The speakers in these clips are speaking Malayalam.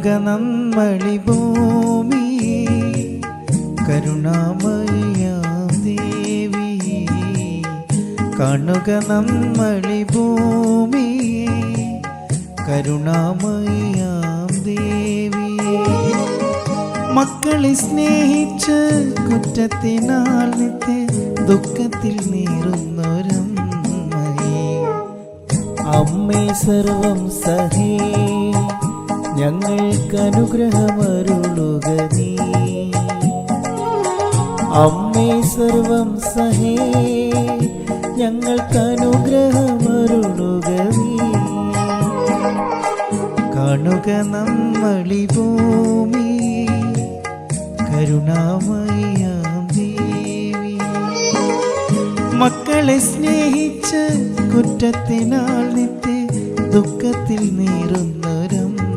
കാണുക നമ്മളി ഭൂമി കരുണാമയിയാം ദേവി. കാണുക നമ്മളി ഭൂമി കരുണാമയിയാം ദേവി. മക്കളെ സ്നേഹിച്ച് കുറ്റത്തിനാൽ നിത്യ ദുഃഖത്തിൽ നീറുന്നൊരമ്മയെ. അമ്മേ സർവം സഹേ ഞങ്ങൾക്ക് അനുഗ്രഹമരുളുക നീ. അമ്മേ സർവം സഹേ ഞങ്ങൾക്ക് അനുഗ്രഹമരുളുക നീ. കാണുക നമ്മളി ഭൂമി കരുണാമയിയാം ദേവി. മക്കളെ സ്നേഹിച്ച് കുറ്റത്തിനാൽ നിത്യ ദുഃഖത്തിൽ നീറുന്നൊരമ്മയെ.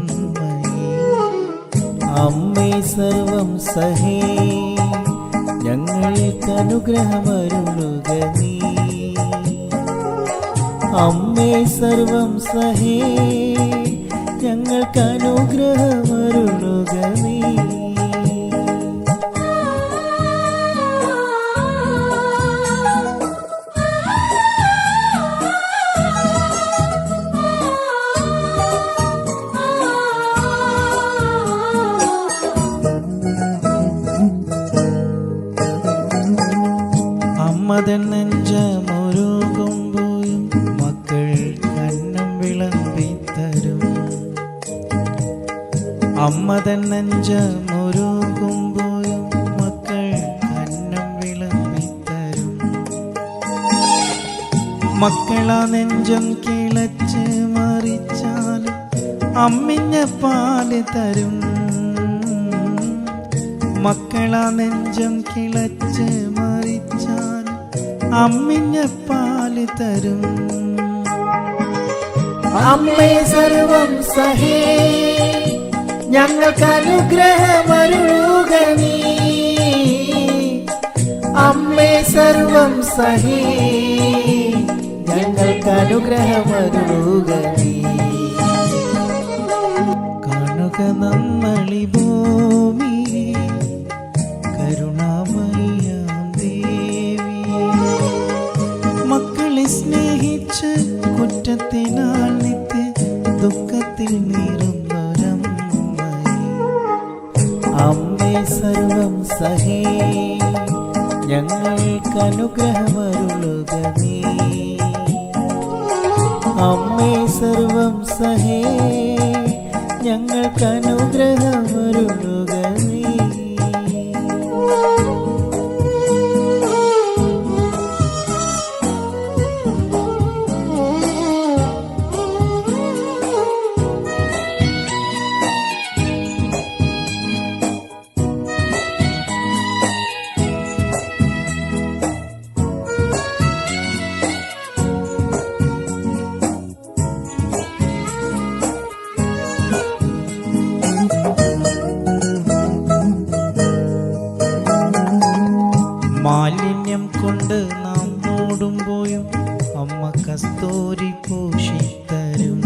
അമ്മേ സർവം സഹേ ഞങ്ങൾക്ക് അനുഗ്രഹമരുളുക നീ. അമ്മേ സർവം സഹേ ഞങ്ങൾക്ക് അനുഗ്രഹമരുളുക നീ. അമ്മതൻ നെഞ്ചമൊരുകുമ്പോഴും മക്കൾ കന്നം വിളമ്പിത്തരും. അമ്മതൻ നെഞ്ചമൊരുകുമ്പോഴും മക്കൾ കന്നം വിളമ്പിത്തരും. മക്കളാ നെഞ്ചം കിളച്ച് മറിച്ചാലും അമ്മിഞ്ഞ പാല് തരും. മക്കളാ നെഞ്ചം കിളച്ച് മറിച്ചാലും അമ്മിഞ്ഞ പാല് തരും. അമ്മേ സർവം സഹേ ഞങ്ങൾക്ക് അനുഗ്രഹമരുളുക നീ. അമ്മേ സർവം സഹേ ഞങ്ങൾക്ക് അനുഗ്രഹമരുളുക നീ. കാണുക നമ്മളി ഭൂമി കരുണാമയിയാം ദേവി. മക്കളെ സ്നേഹിച്ച് കുറ്റത്തിനാൽ നിത്യ ദുഃഖത്തിൽ നീറുന്നൊരമ്മയെ. അമ്മേ സർവം സഹേ ഞങ്ങൾക്ക് അനുഗ്രഹമരുളുക നീ. അമ്മേ സർവം സഹേ ഞങ്ങൾക്ക് അനുഗ്രഹമരുളുക നീ. മാലിന്യം കൊണ്ട് നാം മൂടുമ്പോഴും അമ്മ കസ്തൂരി പൂശിത്തരും.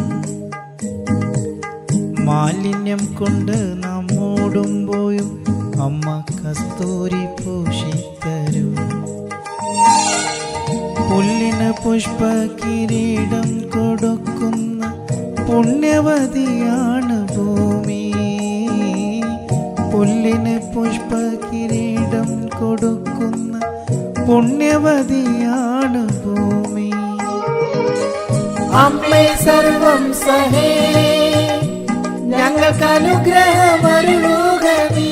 മാലിന്യം കൊണ്ട് നാം മൂടുമ്പോഴും അമ്മ കസ്തൂരി പൂശിത്തരും. പുല്ലിന് പുഷ്പ കിരീടം കൊടുക്കുന്ന പുണ്യവതിയാണ് ഭൂമി. പുല്ലിന് പുഷ്പ കിരീടം കൊടുക്കുന്ന പുണ്യവതിയാണ് ഭൂമി. അമ്മേ സർവം സഹേ ഞങ്ങൾക്ക് അനുഗ്രഹമരുളുക നീ.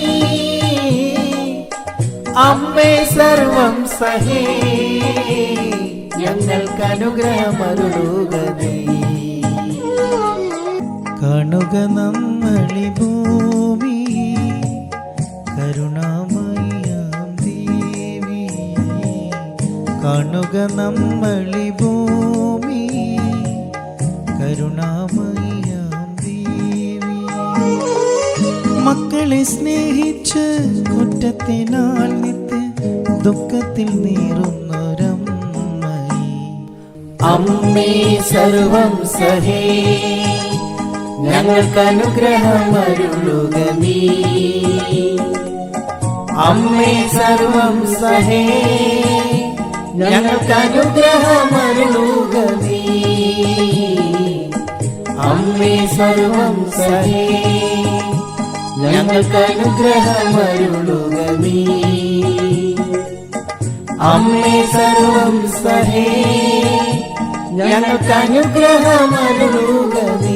അമ്മേ സർവം സഹേ ഞങ്ങൾക്ക് അനുഗ്രഹമരുളുക നീ. കാണുക നമ്മളി ഭൂമി കരുണാമയിയാം ദേവി. കാണുക നമ്മളി ഭൂമി കരുണാമയിയാം ദേവി. മക്കളെ സ്നേഹിച്ച് കുറ്റത്തിനാൽ നിത്യ ദുഃഖത്തിൽ നീറുന്നൊരമ്മയെ. അമ്മേ സർവം സഹേ ഞങ്ങൾക്ക് അനുഗ്രഹമരുളുക നീ. അമ്മേ സർവം സഹേ ഞങ്ങൾക്ക് അനുഗ്രഹമരുളുക നീ. അമ്മേ സർവം സഹേ ഞങ്ങൾക്ക് അനുഗ്രഹമരുളുക നീ. അമ്മേ സർവം സഹേ ഞങ്ങൾക്ക് അനുഗ്രഹമരുളുക നീ.